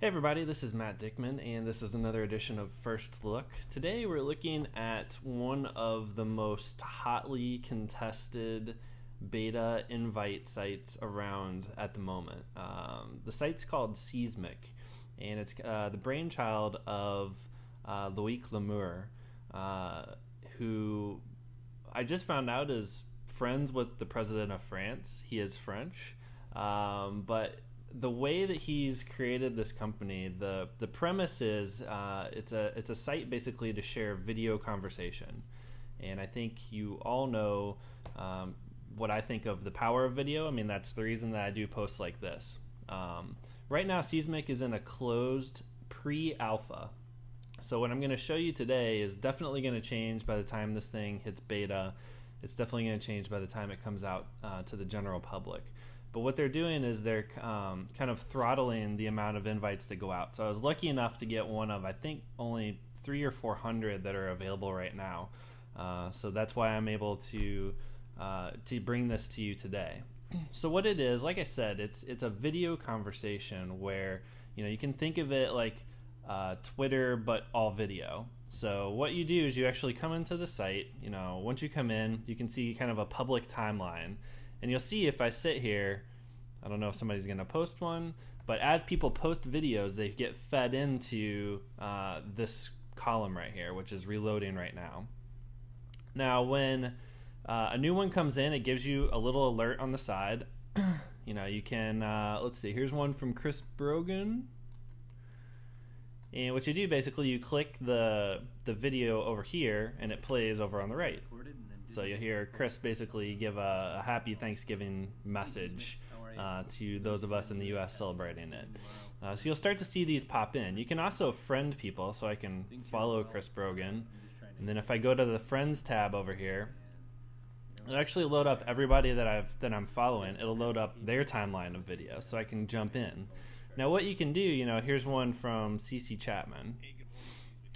Hey everybody, this is Matt Dickman, and this is another edition of First Look. Today we're looking at one of the most hotly contested beta invite sites around at the moment. The site's called Seesmic, and it's the brainchild of Loic Lamour, who I just found out is friends with the president of France. He is French, but the way that he's created this company, the premise is it's a site basically to share video conversation, and I think you all know what I think of the power of video. I mean, that's the reason that I do posts like this. Right now, Seesmic is in a closed pre-alpha, so what I'm going to show you today is definitely going to change by the time this thing hits beta. It's definitely going to change by the time it comes out to the general public. But what they're doing is they're kind of throttling the amount of invites that go out. So I was lucky enough to get one of, I think, only 300 or 400 that are available right now. So that's why I'm able to bring this to you today. So what it is, like I said, it's a video conversation where you can think of it like Twitter but all video. So what you do is you actually come into the site. Once you come in, you can see kind of a public timeline. And you'll see if I sit here, I don't know if somebody's going to post one, but as people post videos, they get fed into this column right here, which is reloading right now. Now, when a new one comes in, it gives you a little alert on the side. You can, let's see, here's one from Chris Brogan. And what you do, basically, you click the video over here, and it plays over on the right. So you'll hear Chris basically give a happy Thanksgiving message to those of us in the U.S. celebrating it. So you'll start to see these pop in. You can also friend people, so I can follow Chris Brogan. And then if I go to the Friends tab over here, it'll actually load up everybody that I'm following. It'll load up their timeline of video, so I can jump in. Now what you can do, here's one from CC Chapman.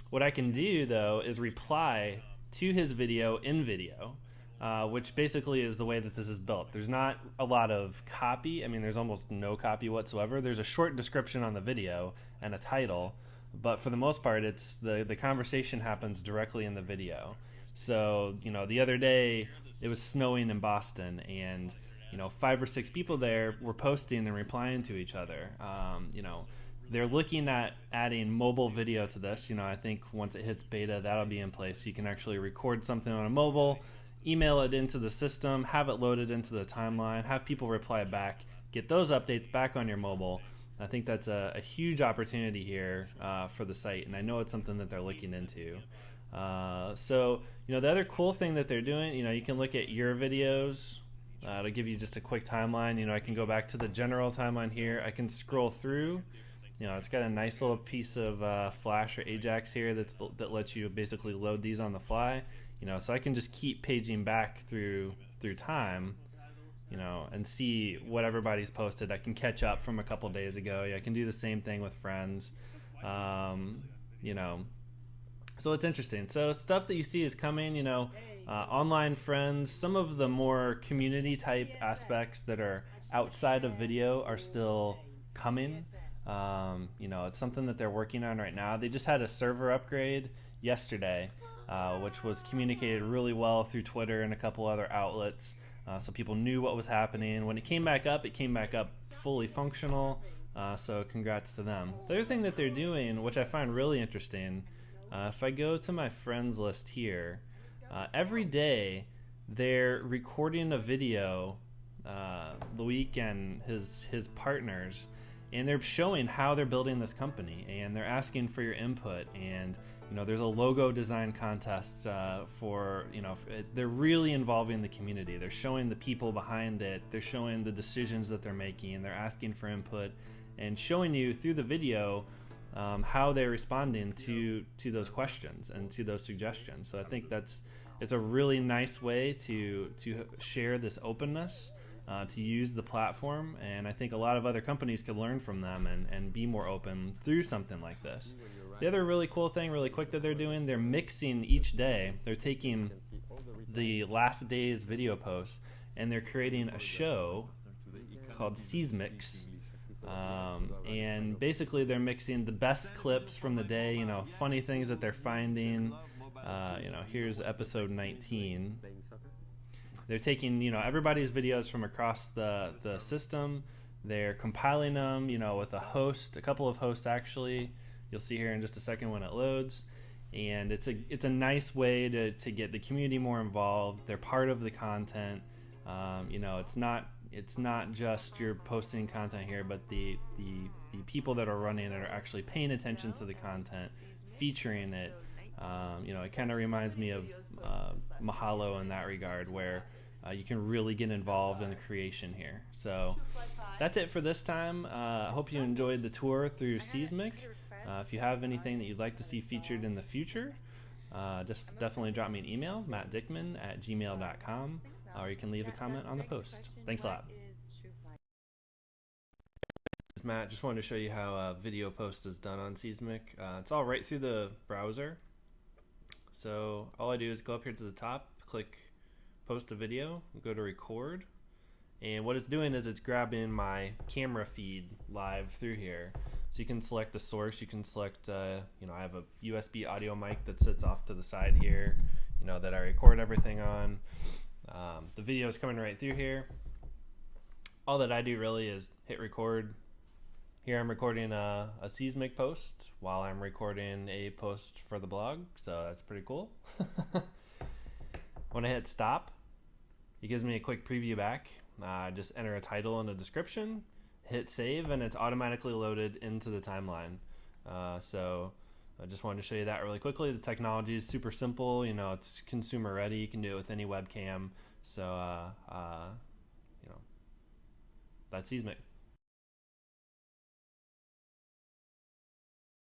What I can do, though, is reply to his video in video, which basically is the way that this is built. There's not a lot of copy. I mean, there's almost no copy whatsoever. There's a short description on the video and a title, but for the most part, it's the conversation happens directly in the video. So, the other day, it was snowing in Boston, and 5 or 6 people there were posting and replying to each other. They're looking at adding mobile video to this. I think once it hits beta, that'll be in place. You can actually record something on a mobile, email it into the system, have it loaded into the timeline, have people reply back, get those updates back on your mobile. I think that's a huge opportunity here for the site, and I know it's something that they're looking into. So, the other cool thing that they're doing, you can look at your videos. It'll give you just a quick timeline. I can go back to the general timeline here. I can scroll through. It's got a nice little piece of Flash or Ajax here that lets you basically load these on the fly. So I can just keep paging back through time, and see what everybody's posted. I can catch up from a couple days ago. I can do the same thing with friends. So it's interesting. So stuff that you see is coming, online friends. Some of the more community type aspects that are outside of video are still coming. It's something that they're working on right now. They just had a server upgrade yesterday, which was communicated really well through Twitter and a couple other outlets, so people knew what was happening. When it came back up fully functional, so congrats to them. The other thing that they're doing, which I find really interesting, if I go to my friends list here, every day they're recording a video, Loic and his partners, and they're showing how they're building this company, and they're asking for your input. And there's a logo design contest they're really involving the community. They're showing the people behind it. They're showing the decisions that they're making. They're asking for input and showing you through the video how they're responding to those questions and to those suggestions. So I think it's a really nice way to share this openness, to use the platform, and I think a lot of other companies could learn from them and be more open through something like this. The other really cool thing, really quick, that they're doing, they're mixing each day. They're taking the last day's video posts, and they're creating a show called Seesmics, And basically they're mixing the best clips from the day, funny things that they're finding. Here's episode 19. They're taking, everybody's videos from across the system. They're compiling them, with a couple of hosts actually. You'll see here in just a second when it loads. And it's a nice way to get the community more involved. They're part of the content. It's not just you're posting content here, but the people that are running it are actually paying attention to the content, featuring it. It kind of reminds me of Mahalo in that regard, where you can really get involved in the creation here. So that's it for this time. I hope you enjoyed the tour through Seesmic. If you have anything that you'd like to see featured in the future, just definitely drop me an email, mattdickman@gmail.com, or you can leave a comment on the post. Thanks a lot. This is Matt. Just wanted to show you how a video post is done on Seesmic. It's all right through the browser. So all I do is go up here to the top, click post a video, go to record, and what it's doing is it's grabbing my camera feed live through here. So you can select a source. You can select, I have a USB audio mic that sits off to the side here, that I record everything on. The video is coming right through here. All that I do really is hit record. Here I'm recording a Seesmic post while I'm recording a post for the blog, so that's pretty cool. When I hit stop, it gives me a quick preview back. Just enter a title and a description, hit save, and it's automatically loaded into the timeline. So I just wanted to show you that really quickly. The technology is super simple. It's consumer ready. You can do it with any webcam. So that's Seesmic.